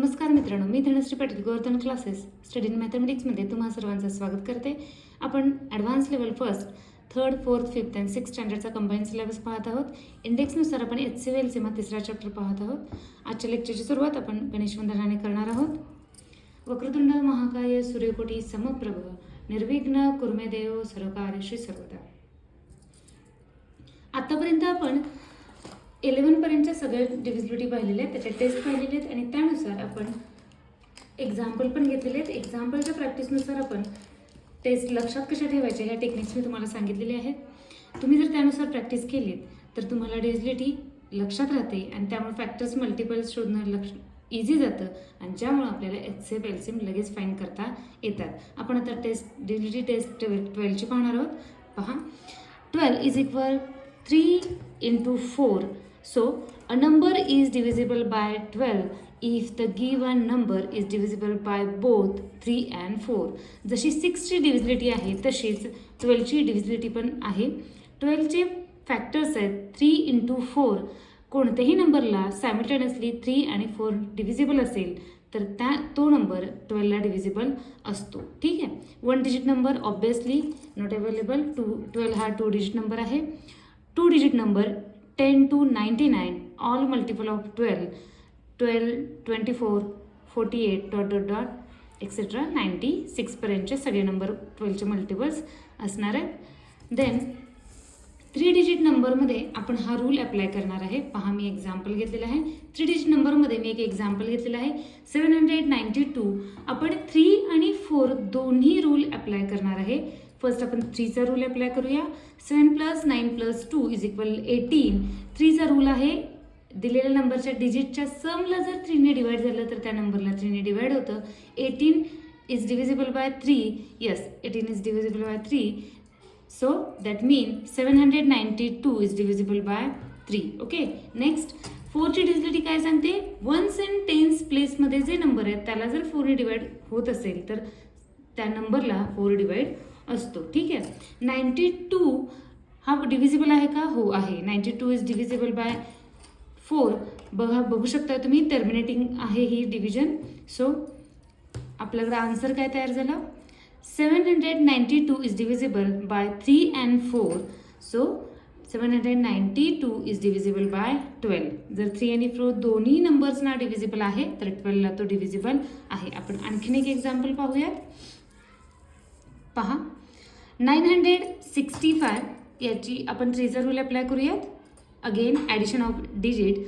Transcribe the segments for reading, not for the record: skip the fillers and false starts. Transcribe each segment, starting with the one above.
नमस्कार मित्रांनो, मी Dhanashree Patil, Govardhan classes study in मॅथमॅटिक्समध्ये तुम्हा सर्वांचं स्वागत करते. आपण advance level first, third, fourth, fifth and sixth स्टँडर्डचा कंबाईन सिलेबस पाहत आहोत. इंडेक्सनुसार आपण HCF तिसरा चॅप्टर पाहत आहोत. आजच्या लेक्चरची सुरुवात आपण गणेश वंदनाने करणार आहोत. वक्रतुंड महाकाय सूर्यकोटी समप्रभ निर्विघ्न कुर्मे देव सर्वकार्येषु सर्वदा. आतापर्यंत आपण 11 पर्यंतच्या सगळ्या डिव्हिजिबिलिटी पाहिलेल्या आहेत, त्याचे टेस्ट पाहिलेले आहेत आणि त्यानुसार आपण एक्झाम्पल पण घेतलेले आहेत. एक्झाम्पलच्या प्रॅक्टिसनुसार आपण टेस्ट लक्षात कशा ठेवायचे ह्या टेक्निक्स मी तुम्हाला सांगितलेले आहेत. तुम्ही जर त्यानुसार प्रॅक्टिस केलीत तर तुम्हाला डिव्हिजिबिलिटी लक्षात राहते आणि त्यामुळे फॅक्टर्स मल्टिपल्स शोधणं इझी जातं आणि ज्यामुळे आपल्याला HCF LCM लगेच फाईंड करता येतात. आपण आता डिव्हिजिबिलिटी टेस्ट 12ची पाहणार आहोत. पहा, 12 is equal 3 into 4. So, a number is divisible by 12 if the given number is divisible by both 3 and 4. जशी 6 ची डिव्हिजिबिलिटी आहे तशीच 12 ची डिव्हिजिबिलिटी पण आहे. 12 चे फॅक्टर्स आहेत 3 into 4. कोणत्याही नंबरला सायमल्टेनियसली 3 आणि 4 डिव्हिजिबल असेल तर तो नंबर 12 ला डिव्हिजिबल असतो. ठीक आहे. 1 digit number obviously not available. 12 हा 2 डिजिट नंबर आहे. 2 digit number 10 to 99 all multiple of 12, 24, 48 ... etcetera 96 पर्यंतचे सगळे नंबर 12चे मल्टिपल्स असणार आहेत. देन 3 डिजिट नंबरमध्ये आपण हा रूल अप्लाय करणार आहे. पहा, मी एक्झाम्पल घेतलेलं आहे. 3 डिजिट नंबरमध्ये मी एक एक्झाम्पल घेतलेलं आहे. 792. आपण 3 आणि 4 दोन्ही रूल अप्लाय करणार आहे. फर्स्ट आपण 3चा रूल अप्लाय करूया. 7 + 9 + 2 इज इक्वल 18. 3चा रूल आहे दिलेल्या नंबरच्या डिजिटच्या समला जर 3 ने डिवाइड झालं तर त्या नंबरला 3 ने डिवाइड होतं. 18 is divisible by 3. Yes, 18 is divisible by 3. So that mean 792 is divisible by 3. Okay. Next 4ची डिव्हिजिबिलिटी काय सांगते? 1s and 10s प्लेसमध्ये जे नंबर आहेत त्याला जर 4 ने डिवाइड होत असेल तर त्या नंबरला 4 डिवाइड असतो. ठीक आहे. 92 हा डिव्हिजिबल आहे का? हो आहे. 92 इज डिव्हिजिबल बाय 4. बघू शकता तुम्ही टर्मिनेटिंग आहे ही डिव्हिजन. सो आपल्याकडे आन्सर काय तयार झाला? 792 is divisible by 3 and 4. So 792 is divisible by 12. जर 3 आणि 4 दोन्ही नंबर्सना डिव्हिजिबल आहे तर 12ला तो डिव्हिजिबल आहे. आपण आणखीन एक एक्झाम्पल पाहूयात. पहा, 965 याची आपण 3चा रूल अप्लाय करूयात. Again addition of digit.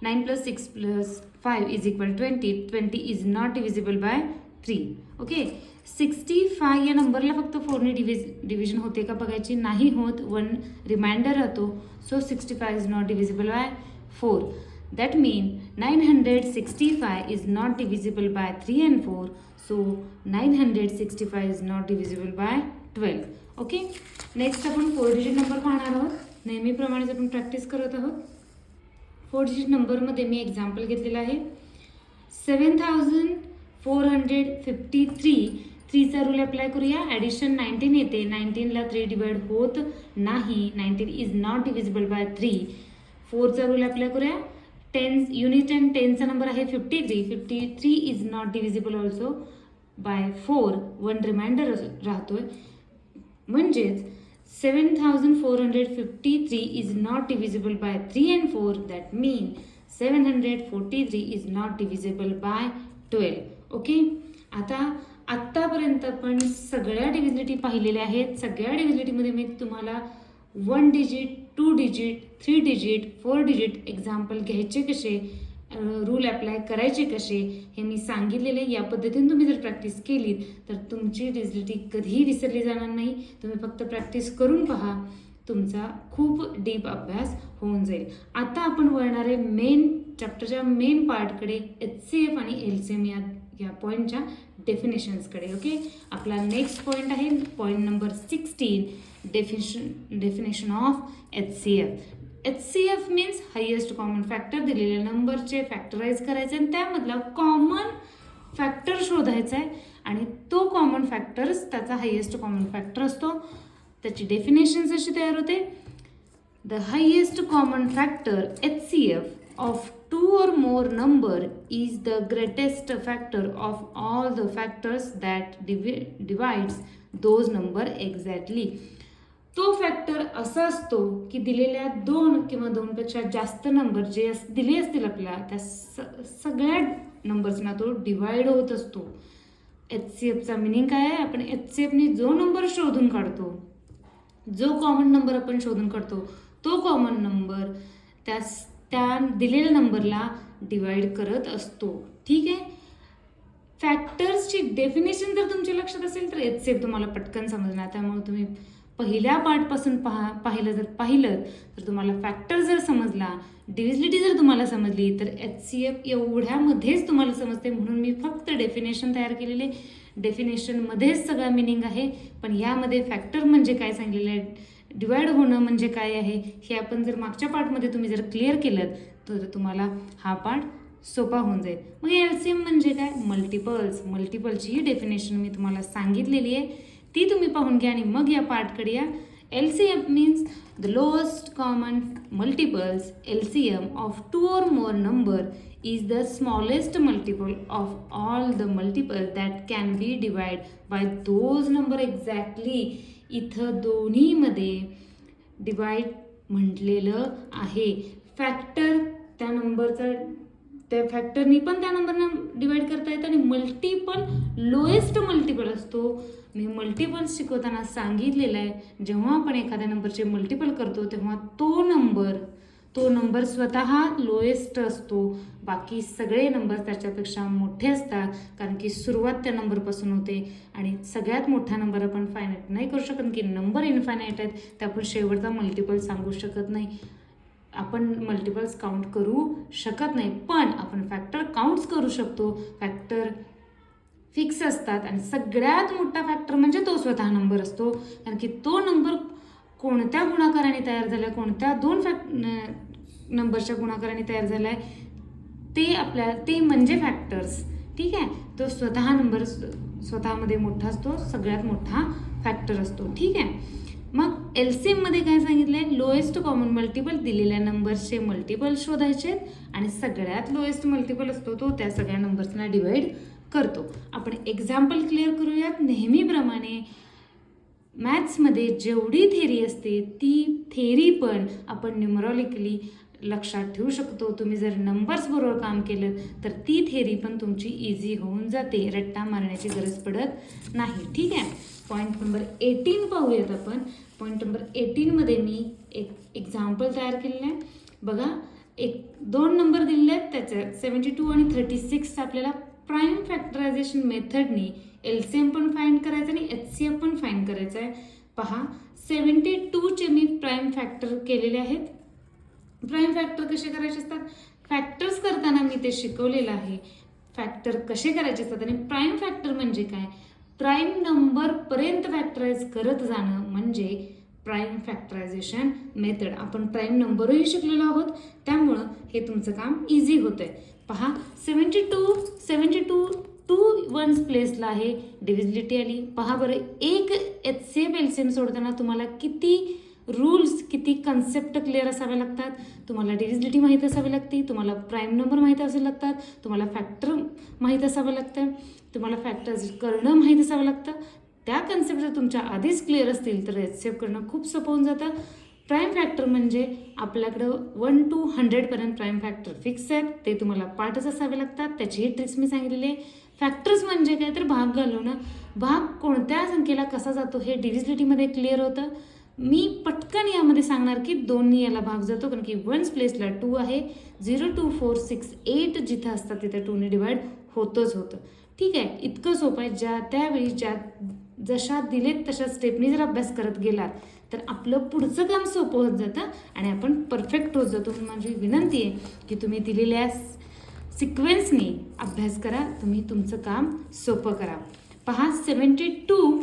9 + 6 + 5 is equal 20. 20 is not divisible by 3. Okay. 65 या नंबरला फक्त 4 ने डिव्हिजन होते का बघायची. नाही होत. 1 रिमाइंडर राहतो. So 65 is not divisible bye 4. That mean 965 is not divisible by 3 and 4. So 965 is not divisible by 12. Okay. Next आपण 4 डिजिट नंबर पाहणार आहोत. नेहमीप्रमाणेच आपण प्रॅक्टिस करत आहोत. 4 डिजिट नंबरमध्ये मी एक्झाम्पल घेतलेला आहे. 7453. 3चा रूल अप्लाय करूया. ॲडिशन 19 येते. 19ला 3 डिवाइड होत नाही. 19 इज नॉट डिव्हिजिबल बाय 3. 4चा रूल अप्लाय करूया. 10 युनिट अँड 10चा नंबर आहे 53. 53 is not divisible also by 4. 1 remainder राहतोय. म्हणजेच 7453 is not divisible by 3 and 4. That mean 743 is not divisible by 12. Okay. आत्तापर्यंत आपण सगळ्या डिव्हिजिबिलिटी पाहिलेल्या आहेत. सगळ्या डिव्हिजिबिलिटीमध्ये मी तुम्हाला 1 digit, 2 digit, 3 digit, 4 digit example घ्यायचे कसे, रूल अप्लाय करायचे कसे हे मी सांगितलेले. या पद्धतीने तुम्ही जर प्रॅक्टिस केली तर तुमची डिव्हिजिबिलिटी कधीही विसरली जाणार नाही. तुम्ही फक्त प्रॅक्टिस करून पहा. तुमचा खूप डीप अभ्यास होऊन जाईल. आता आपण वळणारे चॅप्टरच्या मेन पार्टकडे, HCF आणि LCM या पॉईंटच्या डेफिनेशन्सकडे. ओके. आपला नेक्स्ट पॉईंट आहे point number 16, definition of HCF. HCF means highest common factor. दिलेल्या नंबरचे फॅक्टराइज करायचे आणि त्यामधला कॉमन फॅक्टर शोधायचा आहे आणि तो कॉमन फॅक्टर्स त्याचा हायेस्ट कॉमन फॅक्टर असतो. त्याची डेफिनेशन्स अशी तयार होते. The highest common factor HCF of 2 or more number is the greatest factor of all the factors that divides those number exactly. तो फॅक्टर असा असतो की दिलेल्या 2 किंवा 2पेक्षा जास्त नंबर जे दिले असतील आपल्याला त्या सगळ्या नंबर्सना तो डिवाइड होत असतो. HCFचा मिनिंग काय आहे? आपण HCFने जो नंबर शोधून काढतो, जो कॉमन नंबर आपण शोधून काढतो, तो कॉमन नंबर त्या दिलेल्या नंबरला डिवाइड करत असतो. ठीक आहे. फॅक्टर्सची डेफिनेशन जर तुमच्या लक्षात असेल तर HCF तुम्हाला पटकन समजणार. त्यामुळे तुम्ही पहिल्या पार्टपासून पाहिलं तर तुम्हाला फॅक्टर जर समजला, डिव्हिजिबिलिटी जर तुम्हाला समजली तर HCF एवढ्यामध्येच तुम्हाला समजते. म्हणून मी फक्त डेफिनेशन तयार केलेले, डेफिनेशनमध्येच सगळा मिनिंग आहे. पण यामध्ये फॅक्टर म्हणजे काय सांगितलेलं आहे, डिवाइड होणं म्हणजे काय आहे, हे आपण जर मागच्या पार्टमध्ये तुम्ही जर क्लिअर केलं तर तुम्हाला हा पार्ट सोपा होऊन जाईल. मग LCM म्हणजे काय? मल्टिपलची डेफिनेशन मी तुम्हाला सांगितलेली आहे, ती तुम्ही पाहून घ्या आणि मग या पार्टकडे या. LCM means the lowest common multiples. LCM of 2 or more number is the smallest multiple of all the multiples that can be divided by those number exactly. इथं दोन्हीमध्ये डिवाइड म्हटलेलं आहे. फॅक्टर त्या फॅक्टरनी पण त्या नंबरना डिवाइड करता येतं आणि मल्टिपल लोएस्ट मल्टिपल असतो. मी मल्टिपल्स शिकवताना सांगितलेलं आहे, जेव्हा आपण एखाद्या नंबरचे मल्टिपल करतो तेव्हा तो नंबर स्वतः लोएस्ट असतो. बाकी सगळे नंबर त्याच्यापेक्षा मोठे असतात, कारण की सुरुवात त्या नंबरपासून होते आणि सगळ्यात मोठा नंबर आपण फायनाईट नाही करू शकत, की नंबर इनफायनाईट आहेत तर आपण शेवटचा मल्टिपल सांगू शकत नाही. आपण मल्टिपल्स काउंट करू शकत नाही, पण आपण फॅक्टर काउंट्स करू शकतो. फॅक्टर फिक्स असतात आणि सगळ्यात मोठा फॅक्टर म्हणजे तो स्वतः नंबर असतो, कारण की तो नंबर कोणत्या गुणाकाराने तयार झाला, कोणत्या 2 नंबरच्या गुणाकाराने तयार झाला आहे ते म्हणजे फॅक्टर्स. ठीक आहे. तो स्वतः नंबर स्वतःमध्ये मोठा असतो, सगळ्यात मोठा फॅक्टर असतो. ठीक आहे. मग LCM मध्ये काय सांगितलं आहे? लोएस्ट कॉमन मल्टिपल, दिलेल्या नंबर्सचे मल्टिपल शोधायचे आणि सगळ्यात लोएस्ट मल्टिपल असतो तो त्या सगळ्या नंबर्सना डिवाइड करतो. आपण एक्झाम्पल क्लिअर करूयात. नेहमीप्रमाणे मॅथ्समध्ये जेवढी थेरी असते ती थेरी पण आपण न्यूमरॉलिकली लक्षात ठेवू शकतो. तुम्ही जर नंबर्स बरोबर काम केलं तर ती थेरी पण तुमची इझी होऊन जाते, रट्टा मारण्याची गरज पडत नाही. ठीक आहे. पॉईंट नंबर 18 पाहूयात आपण. पॉईंट नंबर 18मध्ये मी एक एक्झाम्पल तयार केलेलं आहे. बघा, 2 नंबर दिलेले आहेत, त्याच्यात 72 आणि 36 आपल्याला प्राईम फॅक्टरायझेशन मेथडनी LCM पण फाइंड करायचं आणि HCF पण फाइंड करायचं आहे. पहा, 72चे मी प्राईम फॅक्टर केलेले आहेत. प्राईम फॅक्टर कसे करायचे असतात? फॅक्टर्स करताना मी ते शिकवलेलं आहे. फॅक्टर कसे करायचे असतात आणि प्राईम फॅक्टर म्हणजे काय? प्राईम नंबरपर्यंत फॅक्टराइज करत जाणं म्हणजे प्राईम फॅक्टरायझेशन मेथड. आपण प्राईम नंबरही शिकलेलो आहोत, त्यामुळं हे तुमचं काम इझी होतं आहे. पहा, 72 2 वन्स प्लेसला आहे, डिव्हिजिबिलिटी आली. पहा बरं, एक HCF LCM सोडताना तुम्हाला किती रूल्स, किती कन्सेप्ट क्लिअर असाव्या लागतात. तुम्हाला डिव्हिजिबिलिटी माहीत असावी लागते, तुम्हाला प्राईम नंबर माहीत असावे लागतात, तुम्हाला फॅक्टर माहीत असावं लागतं, तुम्हाला फॅक्टर्स करणं माहीत असावं लागतं. त्या कन्सेप्ट जर तुमच्या आधीच क्लिअर असतील तर HCF करणं खूप सोपं होऊन जातं. प्राईम फॅक्टर म्हणजे आपल्याकडं 1 to 100पर्यंत प्राईम फॅक्टर फिक्स आहेत, ते तुम्हाला पाठच असावे लागतात. त्याचीही ट्रिक्स मी सांगितलेली आहे. फॅक्टर्स म्हणजे काय तर भाग घालवणं. भाग कोणत्या संख्येला कसा जातो हे डिव्हिजिबिलिटीमध्ये क्लिअर होतं. मी पटकन यामध्ये सांगणार की 2नी याला भाग जातो, कारण की 1s प्लेसला 2 आहे. 0 2 4 6 8 जिथं असतात तिथे 2ने डिवाइड होतं. ठीक आहे. इतकं सोपं आहे. त्यावेळी जशा दिलेत तशा स्टेपनी जर अभ्यास करत गेलात तर आपलं पुढचं काम सोपं होत जातं आणि आपण परफेक्ट होत जातो. माझी विनंती आहे की तुम्ही दिलेल्या सिक्वेन्सनी अभ्यास करा, तुम्ही तुमचं काम सोपं करा. पहा, 72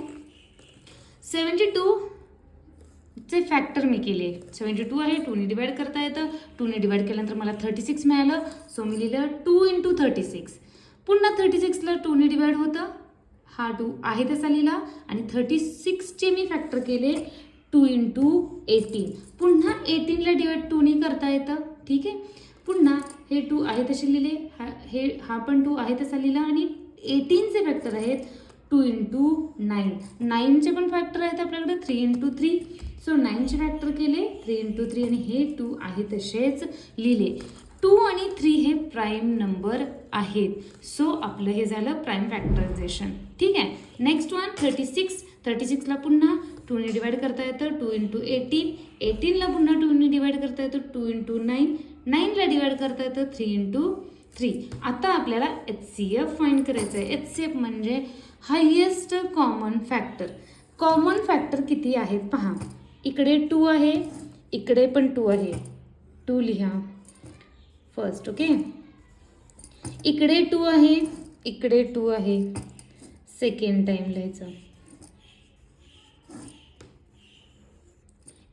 चे फॅक्टर मी केले. 72 आहे, 2ने डिवाइड करता येतं. 2ने डिवाइड केल्यानंतर मला 36 मिळालं, सो मी लिहिलं 2 into 36. पुन्हा 36ला 2ने डिवाइड होतं, हा 2 आहे तसा लिहिला आणि 36चे मी फॅक्टर केले 2 into 18. पुन्हा 18ला डिवाइड 2ने करता येतं. ठीक आहे. पुन्हा हे 2 आहे तसे लिहिले, हा पण 2 आहे तसा लिहिला आणि 18चे फॅक्टर आहेत 2 इंटू 9. 9चे पण फॅक्टर आहेत आपल्याकडे 3 इंटू 3. सो 9चे फॅक्टर केले 3 इंटू 3 आणि हे 2 आहे तसेच लिहिले. 2 आणि 3 हे प्राईम नंबर आहेत. सो आपलं हे झालं प्राईम फॅक्टरायझेशन. ठीक आहे. Next one 36. 36ला पुन्हा 2ने डिवाइड करता येतं 2 इंटू 18. 18ला पुन्हा 2ने डिवाइड करता येतं 2 इंटू 9. 9ला डिवाइड करता येतं 3 इंटू 3. आता आपल्याला HCF फाइंड करायचं आहे. HCF म्हणजे highest common factor. Common factor किती आहेत पहा. इकडे 2 आहे, इकडे पण 2 आहे. 2 लिहा फर्स्ट. ओके. इकडे 2 आहे, इकडे 2 आहे. सेकंड टाइम लिहायचं.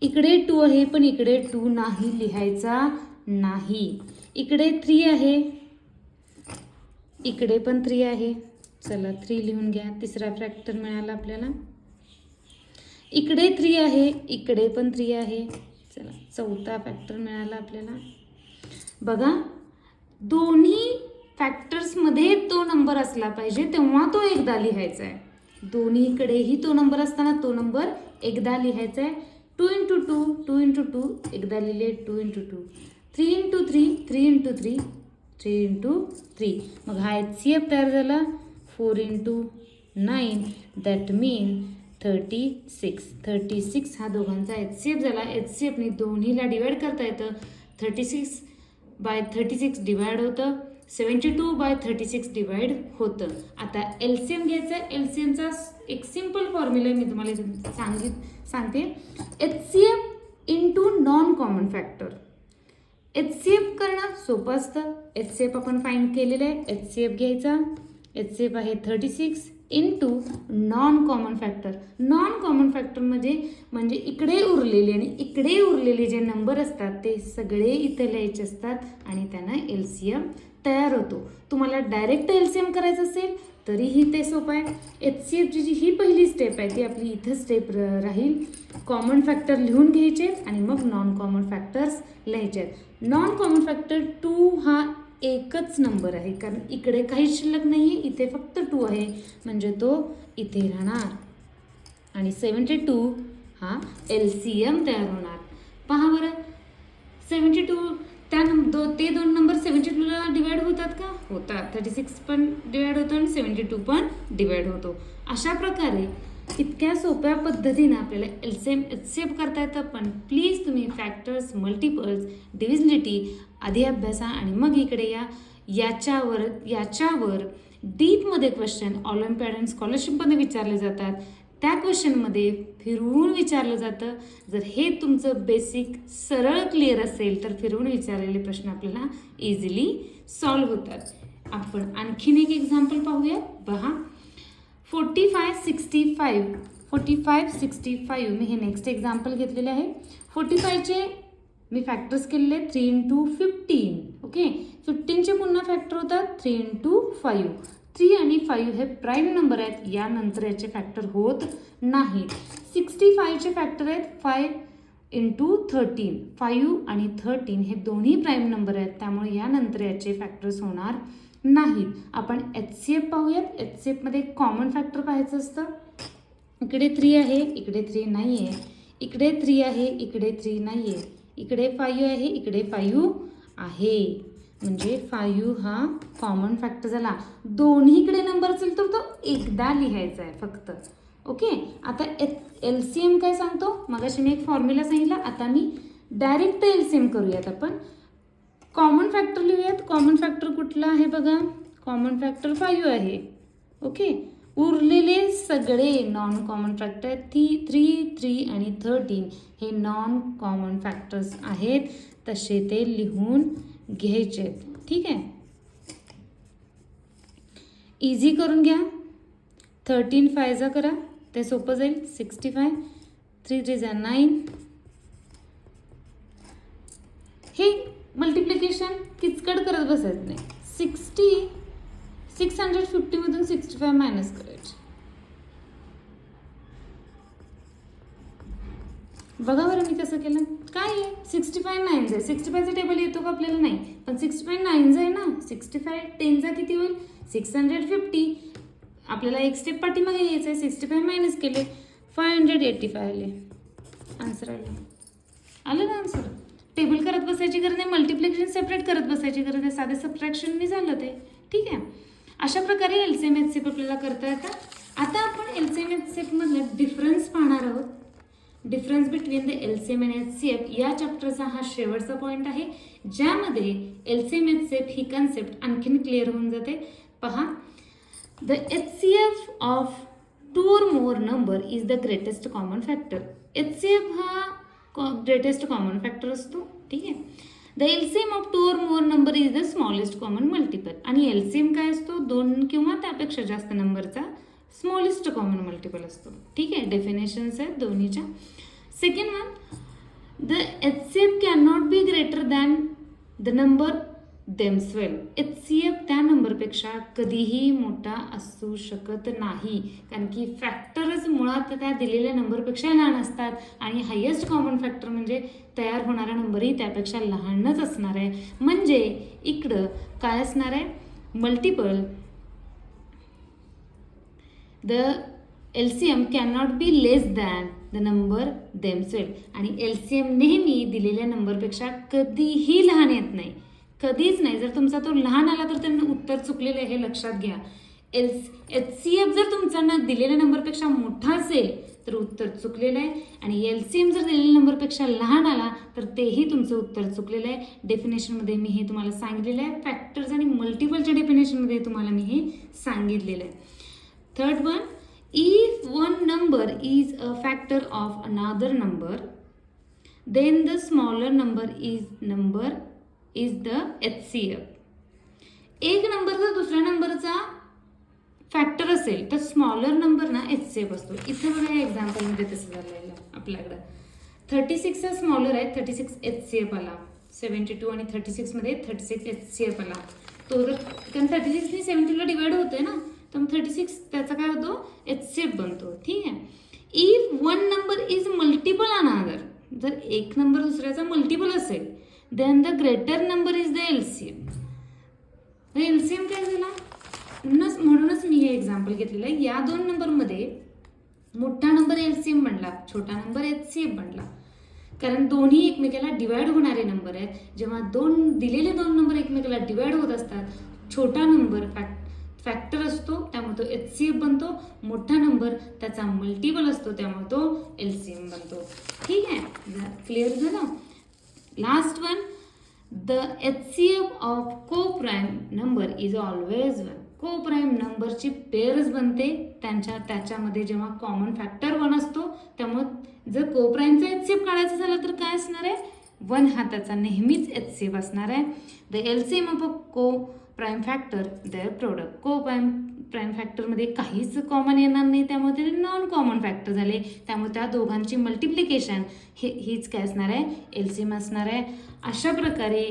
इकडे 2 आहे पण इकडे 2 नाही लिहायचा नाही. इकडे 3 आहे, इकडे पण 3 आहे. चला 3 लिहून घ्या. तिसरा फॅक्टर मिळाला आपल्याला. इकडे 3 आहे, इकडे पण 3 आहे. चला चौथा फॅक्टर मिळाला आपल्याला. बघा दोन्ही फॅक्टर्समध्ये तो नंबर असला पाहिजे तेव्हा तो एकदा लिहायचा आहे. दोन्हीकडेही तो नंबर असताना तो नंबर एकदा लिहायचा आहे. 2 इंटू 2, 2 इंटू 2 एकदा लिहिले 2 इंटू 2. 3 into 3, 3 into 3, 3 into 3. मग हा HCF तयार झाला 4 इंटू 9 दॅट मीन 36. 36 हा दोघांचा HCF झाला. HCFने दोन्हीला डिवाइड करता येतं. 36 बाय 36 डिवाइड होतं. 72 बाय 36 डिवाइड होतं. आता LCM घ्यायचा. LCMचा एक सिम्पल फॉर्म्युला मी तुम्हाला सांगते. HCF into non common factor. HCF करणं सोपं असतं. HCF आपण फाइंड केलेलं आहे. HCF घ्यायचा. HCF आहे 36 into non common factor. Non common factor म्हणजे इकडे उरलेले आणि इकडे उरलेले जे नंबर असतात ते सगळे इथे लिहायचे असतात आणि त्यांना LCM तयार होतो. तुम्हाला डायरेक्ट LCM करायचं असेल तरीही ते सोपं आहे. HCFची जी ही पहिली स्टेप आहे ती आपली इथं स्टेप राहील. कॉमन फॅक्टर लिहून घ्यायचे आणि मग नॉन कॉमन फॅक्टर्स लिहायचे आहेत. नॉन कॉमन फॅक्टर 2 हा एकच नंबर आहे कारण इकडे काहीच शिल्लक नाही आहे. इथे फक्त 2 आहे म्हणजे तो इथे राहणार आणि 72 हा LCM तयार होणार. पहा बरं 72 ते दोन नंबर 72ला डिवाइड होतात का? होतात. 36 पण डिवाइड होतो आणि 72 पण डिवाइड होतो. अशा प्रकारे इतक्या सोप्या पद्धतीने आपल्याला LCM HCF करता येतं. पण प्लीज तुम्ही फॅक्टर्स, मल्टिपल्स, डिव्हिजिबिलिटी आधी अभ्यासा आणि मग इकडे याच्यावर डीपमध्ये क्वेश्चन ऑलिम्पियाड आणि स्कॉलरशिपमध्ये विचारले जातात. त्या क्वेश्चनमध्ये फिरवून विचारलं जातं. जर हे तुमचं बेसिक सरळ क्लिअर असेल तर फिरवून विचारलेले प्रश्न आपल्याला इझिली सॉल्व्ह होतात. आपण आणखीन एक एक्झाम्पल पाहूया. पहा 45-65 मी हे नेक्स्ट एक्झाम्पल घेतलेले आहे. 45चे मी फॅक्टर्स केलेले 3 इंटू 15. ओके. 15चे पुन्हा फॅक्टर होतात 3 इंटू 5. 3 आणि 5 हे प्राईम नंबर आहेत. यानंतर याचे फॅक्टर होत नाहीत. 65चे फॅक्टर आहेत 5 इंटू 13. 5 आणि 13 हे दोन्ही प्राईम नंबर आहेत त्यामुळे यानंतर याचे फॅक्टर्स होणार नाहीत. आपण HCF पाहूयात. HCFमध्ये कॉमन फॅक्टर पाहायचं असतं. इकडे 3 आहे, इकडे 3 नाही आहे. इकडे 3 आहे, इकडे 3 नाही आहे. इकडे 5 आहे, इकडे 5 आहे. म्हणजे 5 हा कॉमन फॅक्टर झाला. दोन्हीकडे नंबर असेल तर तो एकदा लिहायचा आहे फक्त. ओके. आता LCM काय सांगतो? मगाशी मी एक फॉर्म्युला सांगितला. आता मी डायरेक्ट LCM करूयात. आपण कॉमन फॅक्टर लिहूयात. कॉमन फॅक्टर कुठला आहे बघा. कॉमन फॅक्टर 5 आहे. ओके. उरलेले सगळे नॉन कॉमन फॅक्टर आहेत. 3 आणि 13 हे नॉन कॉमन फॅक्टर्स आहेत. तसे ते लिहून घ्यायचे आहेत. ठीक आहे. इझी करून घ्या. 13 5 करा ते सोपं जाईल. 65 3 3 9. हे मल्टिप्लिकेशन किचकट करत बसायचं नाही. 650 मधून 65 मायनस करायचे. बघा बरं मी कसं केलं. काय आहे 65 नाईन्स आहे. 65चा टेबल येतो का आपल्याला? नाही. पण 65 नाईन्स आहे ना. 65 10चा किती होईल? 650. आपल्याला एक स्टेप पाठीमागे यायचं आहे. 65 मायनस केले 585 आले. आन्सर आलं ना आन्सर. टेबल करत बसायची गरज नाही. मल्टिप्लिकेशन सेपरेट करत बसायची गरज नाही. साधे सबट्रॅक्शननी झालं ते. ठीक आहे. अशा प्रकारे LCM HCF आपल्याला करता येतं. आता आपण LCM HCF मधला डिफरन्स पाहणार आहोत. डिफरन्स बिटवीन द LCM आणि HCF या चॅप्टरचा हा शेवटचा पॉईंट आहे, ज्यामध्ये LCM HCF ही कन्सेप्ट आणखीन क्लिअर होऊन जाते. पहा, the HCF of 2 or more number is the greatest common factor. HCF हा ग्रेटेस्ट कॉमन फॅक्टर असतो. ठीक आहे. The LCM of 2 or more number is the smallest common multiple. आणि LCM काय असतो? 2 किंवा त्यापेक्षा जास्त नंबरचा स्मॉलेस्ट कॉमन मल्टिपल असतो. ठीक आहे. डेफिनेशन्स आहेत दोन्हीच्या. Second one, the HCF can not be greater than the number themselves. HCF त्या नंबरपेक्षा कधीही मोठा असू शकत नाही, कारण की फॅक्टरच मुळात त्या दिलेल्या नंबरपेक्षा लहान असतात आणि हायेस्ट कॉमन फॅक्टर म्हणजे तयार होणारा नंबरही त्यापेक्षा लहानच असणार आहे. म्हणजे इकडं काय असणार आहे? Multiple the LCM cannot be less than the number themselves. आणि LCM नेहमी दिलेल्या नंबरपेक्षा कधीही लहान येत नाही, कधीच नाही. जर तुमचा तो लहान आला तर त्यांना उत्तर चुकलेलं आहे, हे लक्षात घ्या. HCF जर तुमचा दिलेल्या नंबरपेक्षा मोठा असेल तर उत्तर चुकलेलं आहे. आणि LCM जर दिलेल्या नंबरपेक्षा लहान आला तर तेही तुमचं उत्तर चुकलेलं आहे. डेफिनेशनमध्ये मी हे तुम्हाला सांगितलेलं आहे. फॅक्टर्स आणि मल्टिपलच्या डेफिनेशनमध्ये तुम्हाला मी हे सांगितलेलं आहे. Third one, if one number is a factor of another number, then the smaller number is the HCF. एक नंबर जर दुसऱ्या नंबरचा फॅक्टर असेल तर स्मॉलर नंबर ना HCF असतो. इथे बघा या एक्झाम्पलमध्ये तसं झालेलं आपल्याकडं. 36 हा स्मॉलर आहे, 36 HCF आला. 72 आणि 36 मध्ये 36 HCF आला. तो जर कारण 36 ने 72 डिवाइड होतोय ना, तर मग 36 त्याचा काय होतो? HCF बनतो. ठीक आहे. If one number is multiple another, जर एक नंबर दुसऱ्याचा मल्टिपल असेल, then the greater number is the LCM. LCM काय झाला? म्हणूनच मी हे एक्झाम्पल घेतलेलं आहे. या दोन नंबरमध्ये मोठा नंबर LCM बनला, छोटा नंबर HCF बनला, कारण दोन्ही एकमेकाला डिवाइड होणारे नंबर आहेत. जेव्हा दिलेले दोन नंबर एकमेकाला डिवाइड होत असतात, छोटा नंबर फॅक्टर असतो त्यामुळे तो HCF बनतो, मोठा नंबर त्याचा मल्टिपल असतो त्यामुळे तो LCM बनतो. ठीक आहे. क्लिअर झालं. Last one, the HCF of coprime number is always 1. Coprime नंबरची पेअर्स बनते त्याच्यामध्ये जेव्हा कॉमन फॅक्टर 1 असतो, त्यामुळे जर कोप्राईमचा HCF काढायचं झालं तर काय असणार आहे? 1 हा त्याचा नेहमीच HCF असणार आहे. द LCM ऑफ अ को प्राईम फॅक्टर देअर प्रोडक्ट. को प्राईम फॅक्टरमध्ये काहीच कॉमन येणार नाही, त्यामुळे ते नॉन कॉमन फॅक्टर झाले. त्यामुळे त्या दोघांची मल्टिप्लिकेशन हीच काय असणार आहे? LCM असणार आहे. अशा प्रकारे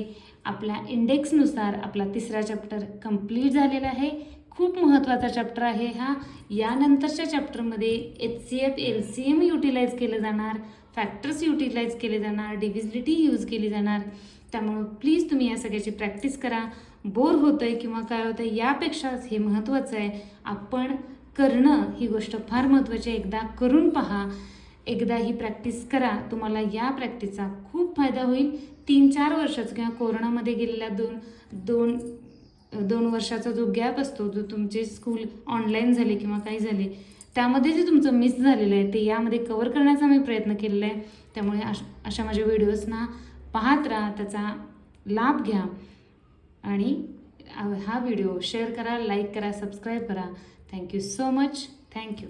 आपल्या इंडेक्सनुसार आपला तिसरा चॅप्टर कंप्लीट झालेला आहे. खूप महत्त्वाचा चॅप्टर आहे हा. यानंतरच्या चॅप्टरमध्ये HCF LCM युटिलाइज केलं जाणार, फॅक्टर्स युटिलाइज केले जाणार, डिव्हिजिबिलिटी यूज केली जाणार. त्यामुळं प्लीज तुम्ही या सगळ्याची प्रॅक्टिस करा. बोर होतं आहे किंवा काय होतं आहे यापेक्षा हे महत्त्वाचं आहे आपण करणं, ही गोष्ट फार महत्त्वाची आहे. एकदा करून पहा, एकदा ही प्रॅक्टिस करा, तुम्हाला या प्रॅक्टिसचा खूप फायदा होईल. 3-4 वर्षाचा किंवा कोरोनामध्ये गेलेल्या दोन वर्षाचा जो गॅप असतो, जो तुमचे स्कूल ऑनलाईन झाले किंवा काही झाले, त्यामध्ये जे तुमचं मिस झालेलं आहे ते यामध्ये कवर करण्याचा मी प्रयत्न केलेला आहे. त्यामुळे अशा माझ्या व्हिडिओजना पाहत राहा, त्याचा लाभ घ्या आणि हा व्हिडिओ शेअर करा, लाईक करा, सबस्क्राईब करा. Thank you so much. थँक्यू.